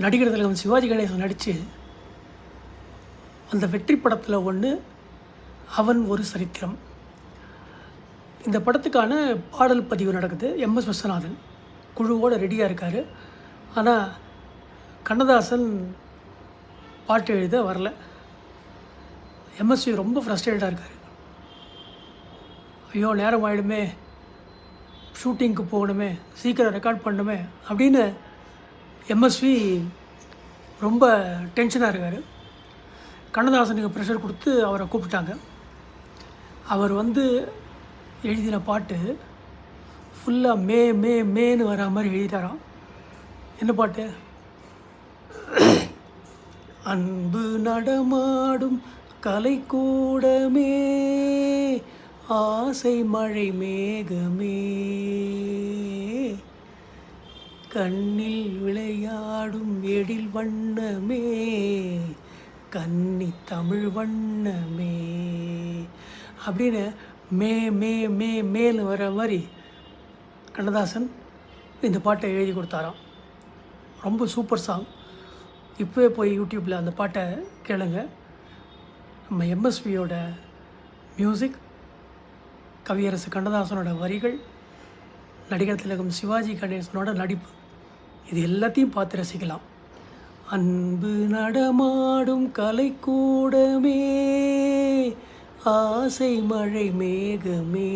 நடிகர் திலகம் சிவாஜி கணேசன் நடித்து அந்த வெற்றி படத்தில் ஒன்று அவன் ஒரு சரித்திரம். இந்த படத்துக்கான பாடல் பதிவு நடக்குது. எம்எஸ் விஸ்வநாதன் குழுவோடு ரெடியாக இருக்கார். ஆனால் கண்ணதாசன் பாட்டு எழுத வரல. எம்எஸ்வி ரொம்ப ஃப்ரஸ்ட்ரேட்டாக இருக்கார். ஐயோ நேரம் ஆகிடுமே, ஷூட்டிங்க்கு போகணுமே, சீக்கிரம் ரெக்கார்ட் பண்ணணுமே அப்படின்னு எம்எஸ்வி ரொம்ப டென்ஷனாக இருக்கார். கண்ணதாசனுக்கு ப்ரெஷர் கொடுத்து அவரை கூப்பிட்டாங்க. அவர் எழுதின பாட்டு ஃபுல்லாக மே மே மேன்னு வரா மாதிரி எழுதிட்டாராம். என்ன பாட்டு? அன்பு நடமாடும் கலைக்கூடமே, ஆசை மழை மேகமே, கண்ணில் விளையாடும் எழில் வண்ணமே, கன்னி தமிழ் வண்ணமே அப்படின்னு மே மே மே மேல் வர மாதிரி கண்ணதாசன் இந்த பாட்டை எழுதி கொடுத்தாராம். ரொம்ப சூப்பர் சாங். இப்போவே போய் யூடியூப்பில் அந்த பாட்டை கேளுங்க. நம்ம எம்எஸ்வியோட மியூசிக், கவியரசு கண்ணதாசனோட வரிகள், நடிகர் திலகம் சிவாஜி கணேசனோட நடிப்பு, இது எல்லாத்தையும் பார்த்து ரசிக்கலாம். அன்பு நடமாடும் கலைக்கூடமே, ஆசை மழை மேகமே.